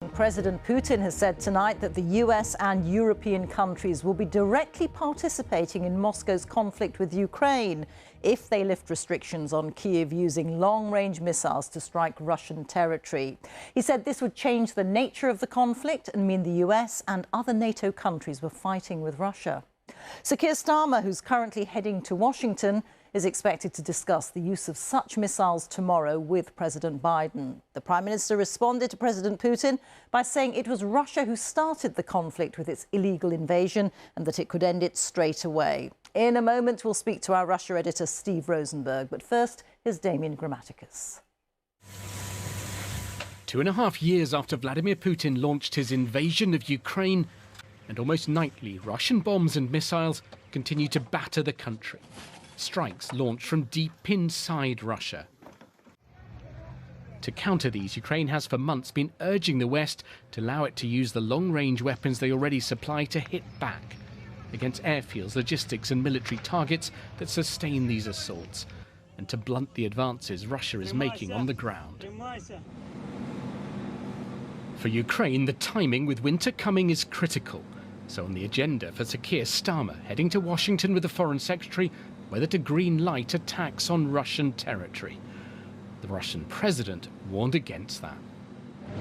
President Putin has said tonight that the US and European countries will be directly participating in Moscow's conflict with Ukraine if they lift restrictions on Kyiv using long-range missiles to strike Russian territory. He said this would change the nature of the conflict and mean the US and other NATO countries were fighting with Russia. Sir Keir Starmer, who's currently heading to Washington, is expected to discuss the use of such missiles tomorrow with President Biden. The Prime Minister responded to President Putin by saying it was Russia who started the conflict with its illegal invasion and that it could end it straight away. In a moment, we'll speak to our Russia editor, Steve Rosenberg. But first, here's Damien Grammaticus. 2.5 years after Vladimir Putin launched his invasion of Ukraine, and almost nightly, Russian bombs and missiles continue to batter the country. Strikes launched from deep inside Russia. To counter these, Ukraine has for months been urging the West to allow it to use the long-range weapons they already supply to hit back against airfields, logistics and military targets that sustain these assaults, and to blunt the advances Russia is making on the ground. For Ukraine, the timing with winter coming is critical. So on the agenda for Sir Keir Starmer heading to Washington with the Foreign Secretary, whether to green light attacks on Russian territory. The Russian president warned against that.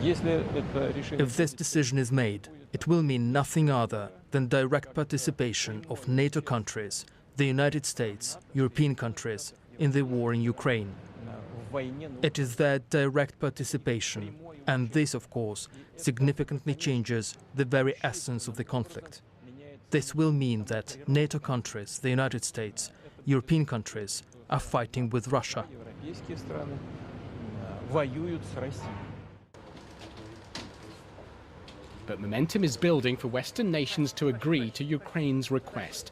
If this decision is made, it will mean nothing other than direct participation of NATO countries, the United States, European countries, in the war in Ukraine. It is their direct participation, and this, of course, significantly changes the very essence of the conflict. This will mean that NATO countries, the United States, European countries are fighting with Russia. But momentum is building for Western nations to agree to Ukraine's request.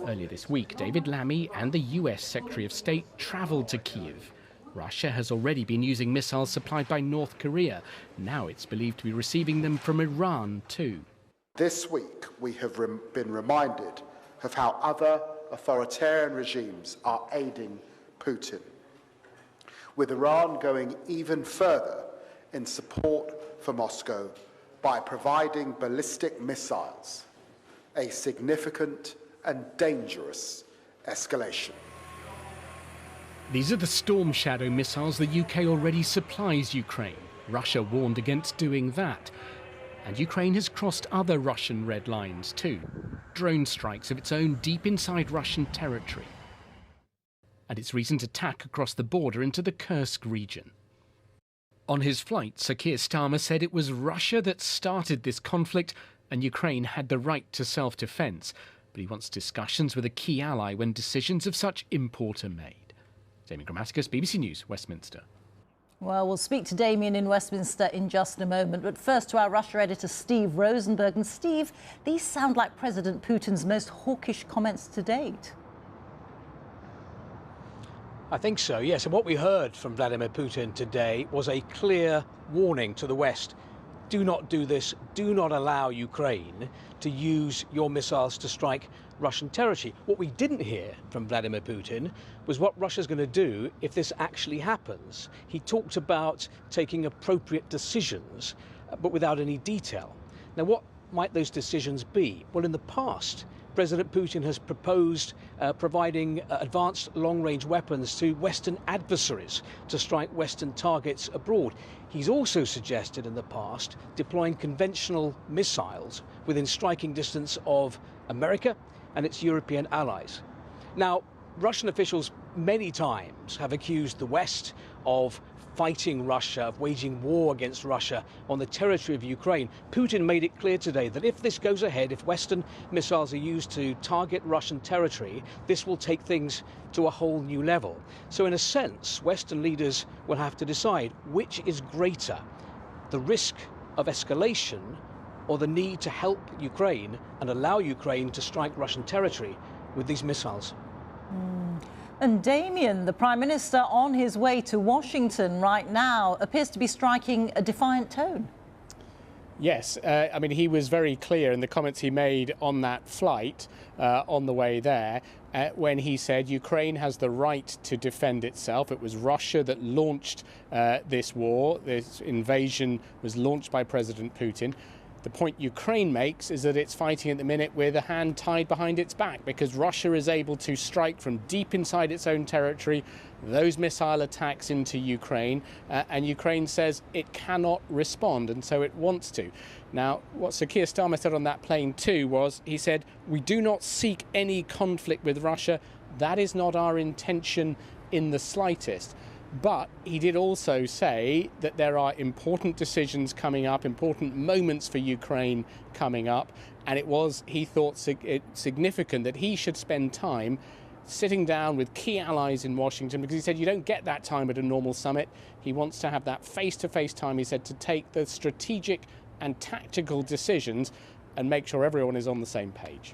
Earlier this week, David Lammy and the US Secretary of State travelled to Kyiv. Russia has already been using missiles supplied by North Korea. Now it's believed to be receiving them from Iran too. This week we have been reminded of how other authoritarian regimes are aiding Putin, with Iran going even further in support for Moscow by providing ballistic missiles, a significant and dangerous escalation. These are the Storm Shadow missiles the UK already supplies Ukraine. Russia warned against doing that. And Ukraine has crossed other Russian red lines too. Drone strikes of its own deep inside Russian territory. And its recent attack across the border into the Kursk region. On his flight, Sir Keir Starmer said it was Russia that started this conflict and Ukraine had the right to self-defence. But he wants discussions with a key ally when decisions of such import are made. Damien Grammaticus, BBC News, Westminster. Well, we'll speak to Damien in Westminster in just a moment. But first to our Russia editor, Steve Rosenberg. And Steve, these sound like President Putin's most hawkish comments to date. I think so, yes. And what we heard from Vladimir Putin today was a clear warning to the West. Do not do this. Do not allow Ukraine to use your missiles to strike Russian territory. What we didn't hear from Vladimir Putin was what Russia's going to do if this actually happens. He talked about taking appropriate decisions, but without any detail. Now, what might those decisions be? Well, in the past, President Putin has proposed providing advanced long-range weapons to Western adversaries to strike Western targets abroad. He's also suggested in the past deploying conventional missiles within striking distance of America and its European allies. Now, Russian officials many times have accused the West of fighting Russia, of waging war against Russia on the territory of Ukraine. Putin made it clear today that if this goes ahead, if Western missiles are used to target Russian territory, this will take things to a whole new level. So in a sense, Western leaders will have to decide which is greater, the risk of escalation or the need to help Ukraine and allow Ukraine to strike Russian territory with these missiles. And Damien, the Prime Minister on his way to Washington right now, appears to be striking a defiant tone. Yes, I mean, he was very clear in the comments he made on that flight on the way there when he said Ukraine has the right to defend itself. It was Russia that launched this war. This invasion was launched by President Putin. The point Ukraine makes is that it's fighting at the minute with a hand tied behind its back because Russia is able to strike from deep inside its own territory, those missile attacks into Ukraine, and Ukraine says it cannot respond, and so it wants to. Now, what Sir Keir Starmer said on that plane too was, he said, we do not seek any conflict with Russia. That is not our intention in the slightest. But he did also say that there are important decisions coming up, important moments for Ukraine coming up, and it was, he thought, significant that he should spend time sitting down with key allies in Washington, because he said you don't get that time at a normal summit. He wants to have that face-to-face time, he said, to take the strategic and tactical decisions and make sure everyone is on the same page.